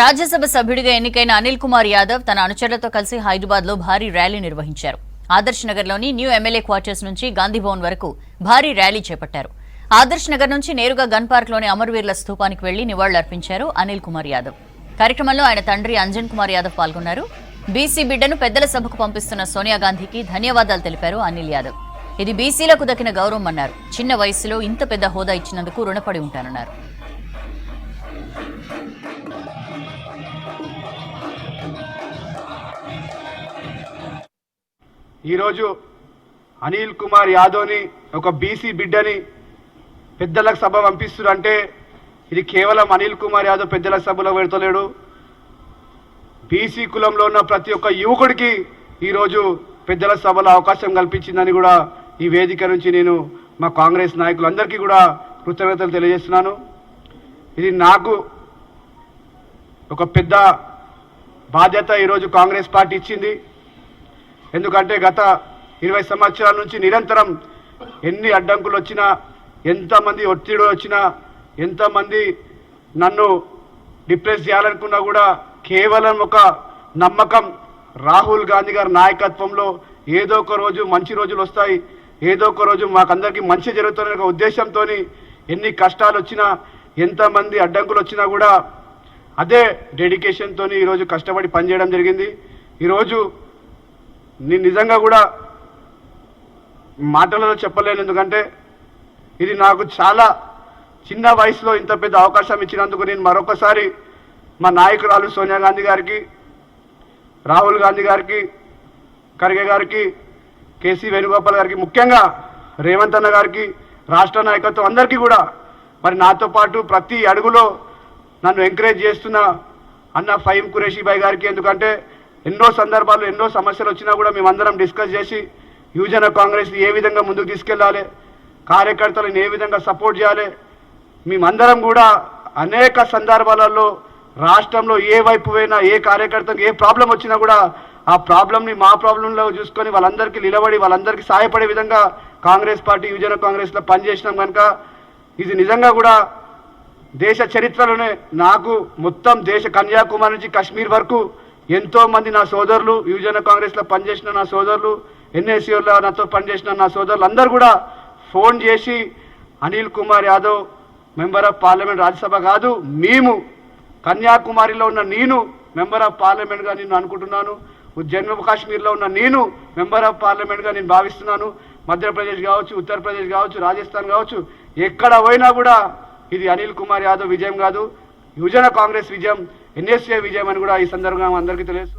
రాజ్యసభ సభ్యుడిగా ఎన్నికైన అనిల్ కుమార్ యాదవ్ తన అనుచరులతో కలిసి హైదరాబాద్ లో భారీ ర్యాలీ నిర్వహించారు. ఆదర్శ్ నగర్ లోని న్యూ ఎమ్మెల్యే క్వార్టర్స్ నుంచి గాంధీ భవన్ వరకు భారీ ర్యాలీ చేపట్టారు. ఆదర్శ్ నగర్ నుంచి నేరుగా గన్ పార్క్ లోని అమరవీరుల స్థూపానికి వెళ్లి నివాళులర్పించారు అనిల్ కుమార్ యాదవ్. కార్యక్రమంలో ఆయన తండ్రి అంజన్ కుమార్ యాదవ్ పాల్గొన్నారు. బీసీ బిడ్డను పెద్దల సభకు పంపిస్తున్న సోనియా గాంధీకి ధన్యవాదాలు తెలిపారు అనిల్ యాదవ్. ఇది బీసీలకు దక్కిన గౌరవం అన్నారు. చిన్న వయసులో ఇంత పెద్ద హోదా ఇచ్చినందుకు రుణపడి ఉంటానన్నారు. ఈరోజు అనిల్ కుమార్ యాదవ్ని ఒక బీసీ బిడ్డని పెద్దలకు సభ పంపిస్తున్నారంటే ఇది కేవలం అనిల్ కుమార్ యాదవ్ పెద్దల సభలో పెడతలేడు. బీసీ కులంలో ఉన్న ప్రతి ఒక్క యువకుడికి ఈరోజు పెద్దల సభలో అవకాశం కల్పించిందని కూడా ఈ వేదిక నుంచి నేను మా కాంగ్రెస్ నాయకులందరికీ కూడా కృతజ్ఞతలు తెలియజేస్తున్నాను. ఇది నాకు ఒక పెద్ద బాధ్యత ఈరోజు కాంగ్రెస్ పార్టీ ఇచ్చింది. ఎందుకంటే గత 20 సంవత్సరాల నుంచి నిరంతరం ఎన్ని అడ్డంకులు వచ్చినా, ఎంతమంది ఒత్తిడి వచ్చినా, ఎంతమంది నన్ను డిప్రెస్ చేయాలనుకున్నా కూడా కేవలం ఒక నమ్మకం, రాహుల్ గాంధీ గారి నాయకత్వంలో ఏదో ఒక రోజు మంచి రోజులు వస్తాయి, ఏదో ఒక రోజు మాకందరికీ మంచి జరుగుతుందనే ఒక ఉద్దేశంతో ఎన్ని కష్టాలు వచ్చినా, ఎంతమంది అడ్డంకులు వచ్చినా కూడా అదే డెడికేషన్తో ఈరోజు కష్టపడి పనిచేయడం జరిగింది. ఈరోజు నేను నిజంగా కూడా మాటలలో చెప్పలేను. ఎందుకంటే ఇది నాకు చాలా చిన్న వయసులో ఇంత పెద్ద అవకాశం ఇచ్చినందుకు నేను మరొకసారి మా నాయకురాలు సోనియా గాంధీ గారికి, రాహుల్ గాంధీ గారికి, ఖర్గే గారికి, కేసీ వేణుగోపాల్ గారికి, ముఖ్యంగా రేవంత్ అన్న గారికి, రాష్ట్ర నాయకత్వం అందరికీ కూడా, మరి నాతో పాటు ప్రతి అడుగులో నన్ను ఎంకరేజ్ చేస్తున్న అన్న ఫహీం ఖురేషీ భాయ్ గారికి, ఎందుకంటే ఎన్నో సందర్భాలు ఎన్నో సమస్యలు వచ్చినా కూడా మేమందరం డిస్కస్ చేసి యువజన కాంగ్రెస్ ఏ విధంగా ముందుకు తీసుకెళ్లాలి, కార్యకర్తలను ఏ విధంగా సపోర్ట్ చేయాలి, మేమందరం కూడా అనేక సందర్భాలలో రాష్ట్రంలో ఏ వైపు పోయినా, ఏ కార్యకర్తకు ఏ ప్రాబ్లం వచ్చినా కూడా ఆ ప్రాబ్లంని మా ప్రాబ్లంలో చూసుకొని వాళ్ళందరికీ నిలబడి వాళ్ళందరికీ సహాయపడే విధంగా కాంగ్రెస్ పార్టీ యువజన కాంగ్రెస్లో పనిచేసినాం కనుక ఇది నిజంగా కూడా దేశ చరిత్రలోనే నాకు మొత్తం దేశ కన్యాకుమారి నుంచి కాశ్మీర్ వరకు ఎంతో మంది నా సోదరులు, యువజన కాంగ్రెస్లో పనిచేసిన నా సోదరులు, ఎన్ఎస్యూలో నాతో పనిచేసిన నా సోదరులు అందరూ కూడా ఫోన్ చేసి Anil Kumar Yadav member of parliament, Rajya Sabha కాదు, మేము కన్యాకుమారిలో ఉన్న నేను మెంబర్ ఆఫ్ పార్లమెంట్గా నేను అనుకుంటున్నాను, జమ్మూ కాశ్మీర్లో ఉన్న నేను మెంబర్ ఆఫ్ పార్లమెంట్గా నేను భావిస్తున్నాను, మధ్యప్రదేశ్ కావచ్చు, ఉత్తరప్రదేశ్ కావచ్చు, రాజస్థాన్ కావచ్చు, ఎక్కడ పోయినా కూడా ఇది అనిల్ కుమార్ యాదవ్ విజయం కాదు, యువజన కాంగ్రెస్ విజయం, ఎన్ఎస్ఏ విజయం అని కూడా ఈ సందర్భంగా అందరికీ తెలుసు.